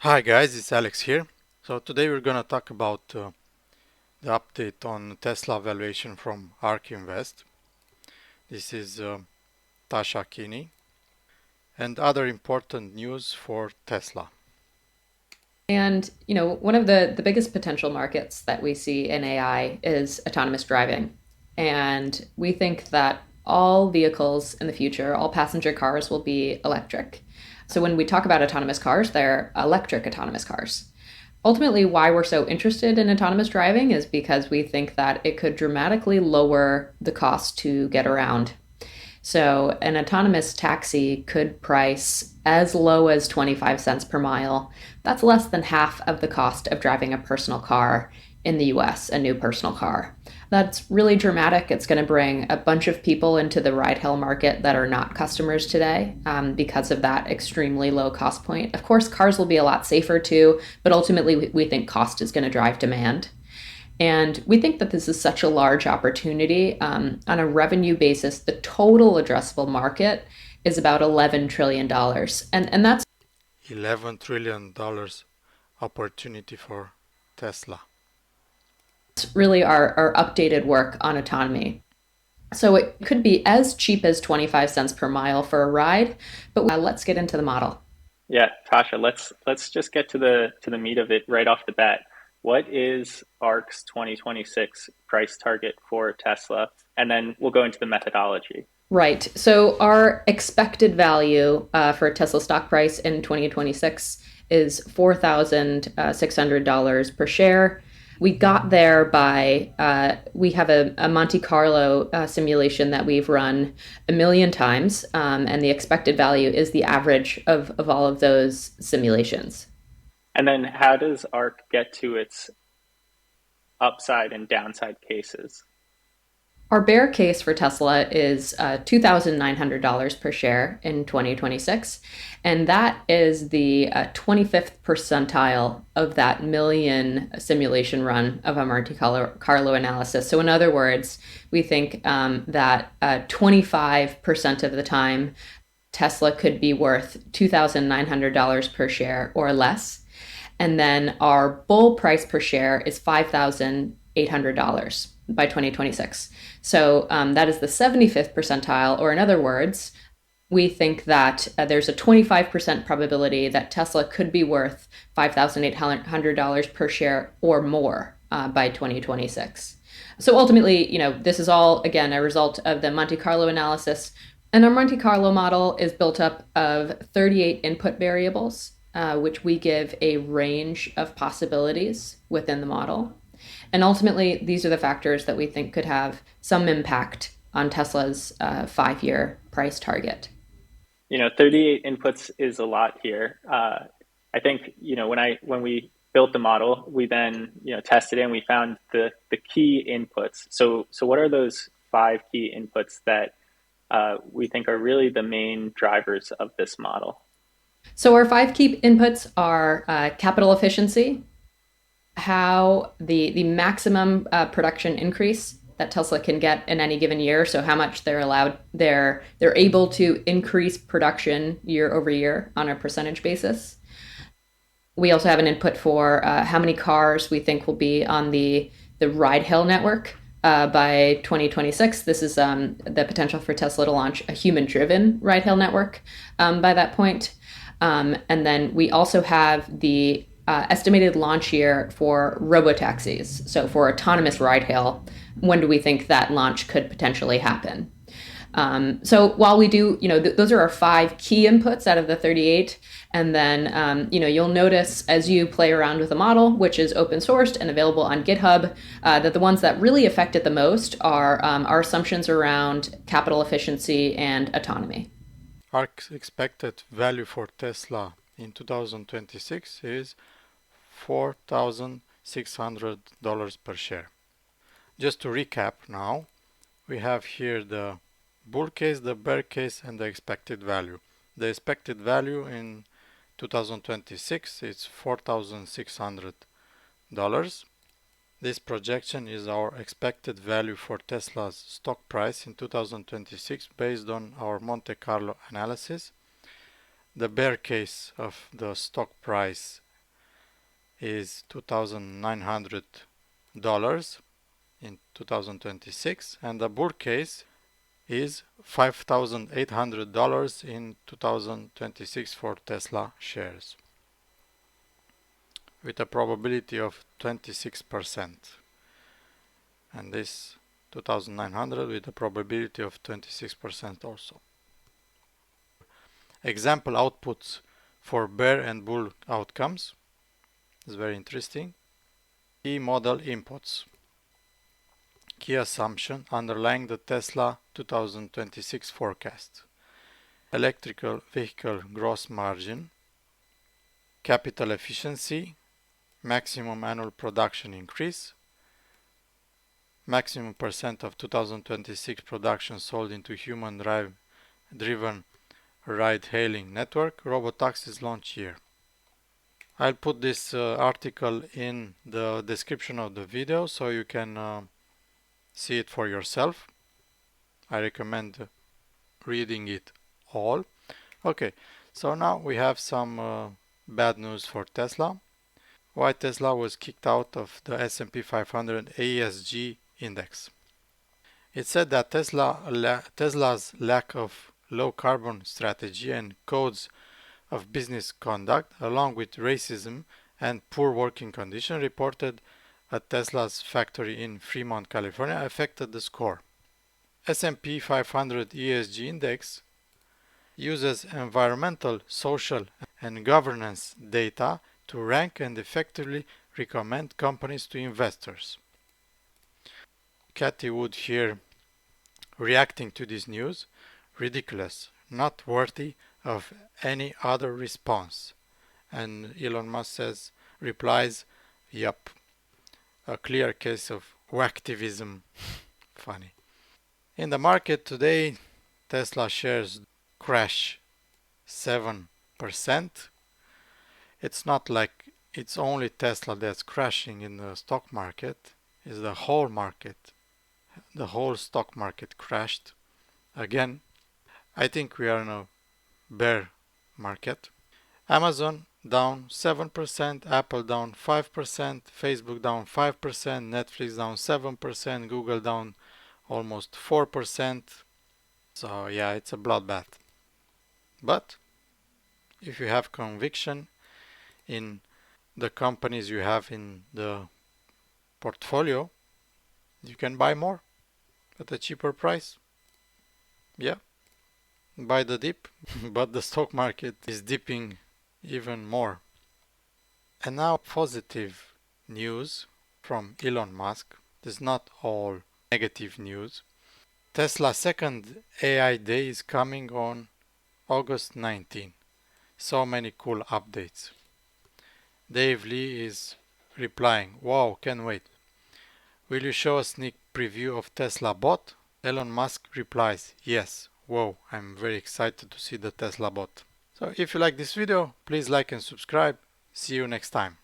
Hi guys, it's Alex here. So today we're going to talk about the update on Tesla valuation from ARK Invest. This is Tasha, Keeney, and other important news for Tesla. And one of the biggest potential markets that we see in AI is autonomous driving. And we think that all vehicles in the future, all passenger cars will be electric. So when we talk about autonomous cars, they're electric autonomous cars. Ultimately, why we're so interested in autonomous driving is because we think that it could dramatically lower the cost to get around. So, an autonomous taxi could price as low as 25 cents per mile. That's less than half of the cost of driving a personal car in the US, a new personal car. That's really dramatic. It's going to bring a bunch of people into the ride hail market that are not customers today because of that extremely low cost point. Of course, cars will be a lot safer too, but ultimately, we think cost is going to drive demand. And we think that this is such a large opportunity. On a revenue basis, the total addressable market is about $11 trillion. And that's $11 trillion opportunity for Tesla. really our updated work on autonomy. So it could be as cheap as 25 cents per mile for a ride, but let's get into the model. Yeah, Tasha, let's just get to the meat of it right off the bat. What is ARK's 2026 price target for Tesla? And then we'll go into the methodology. Right. So our expected value for Tesla stock price in 2026 is $4,600 per share. We got there by, we have a Monte Carlo simulation that we've run a million times, and the expected value is the average of all of those simulations. And then how does ARK get to its upside and downside cases? Our bear case for Tesla is $2,900 per share in 2026. And that is the 25th percentile of that million simulation run of a Monte Carlo analysis. So, in other words, we think that 25% of the time, Tesla could be worth $2,900 per share or less. And then our bull price per share is $5,800 by 2026. So that is the 75th percentile, or in other words, we think that there's a 25% probability that Tesla could be worth $5,800 per share or more by 2026. So ultimately, this is all, again, a result of the Monte Carlo analysis. And our Monte Carlo model is built up of 38 input variables, which we give a range of possibilities within the model. And ultimately, these are the factors that we think could have some impact on Tesla's 5-year price target. 38 inputs is a lot here. I think, when we built the model, we then, tested it and we found the key inputs. So what are those 5 key inputs that we think are really the main drivers of this model? So our 5 key inputs are capital efficiency, how the maximum production increase that Tesla can get in any given year. So how much they're able to increase production year over year on a percentage basis. We also have an input for how many cars we think will be on the ride hail network by 2026. This is the potential for Tesla to launch a human-driven ride hail network by that point. And then we also have the estimated launch year for robotaxis. So for autonomous ride hail, when do we think that launch could potentially happen? So while we do, those are our 5 key inputs out of the 38. And then, you'll notice as you play around with the model, which is open sourced and available on GitHub, that the ones that really affect it the most are our assumptions around capital efficiency and autonomy. ARK's expected value for Tesla in 2026 is $4,600 per share. Just to recap now, we have here the bull case, the bear case, and the expected value. The expected value in 2026 is $4,600. This projection is our expected value for Tesla's stock price in 2026 based on our Monte Carlo analysis. The bear case of the stock price is $2,900 in 2026, and the bull case is $5,800 in 2026 for Tesla shares, with a probability of 26%. And this 2,900 with a probability of 26% also. Example outputs for bear and bull outcomes. It's very interesting. Key model inputs. Key assumption underlying the Tesla 2026 forecast. Electrical vehicle gross margin, capital efficiency, maximum annual production increase, maximum percent of 2026 production sold into human-driven ride-hailing network, robotaxis launch year. I'll put this article in the description of the video so you can see it for yourself. I recommend reading it all. Okay, so now we have some bad news for Tesla. Why Tesla was kicked out of the SP500 ESG index. It said that Tesla's lack of low carbon strategy and codes of business conduct, along with racism and poor working conditions reported at Tesla's factory in Fremont, California, affected the score. S&P 500 ESG index uses environmental, social, and governance data to rank and effectively recommend companies to investors. Cathy Wood here reacting to this news, ridiculous, not worthy of any other response. And Elon Musk replies, yup, a clear case of whacktivism. Funny. In the market today, Tesla shares crash 7%. It's not like it's only Tesla that's crashing in the stock market. It's the whole market. The whole stock market crashed again. I think we are in a bear market. Amazon down 7%, Apple down 5%, Facebook down 5%, Netflix down 7%, Google down almost 4%. So yeah, it's a bloodbath. But if you have conviction in the companies you have in the portfolio, you can buy more at a cheaper price. Yeah, buy the dip, but the stock market is dipping even more. And now positive news from Elon Musk. It's not all negative news. Tesla's second AI Day is coming on August 19. So many cool updates. Dave Lee is replying, wow, can't wait. Will you show a sneak preview of Tesla bot? Elon Musk replies, yes. Whoa, I'm very excited to see the Tesla bot. So if you like this video, please like and subscribe. See you next time.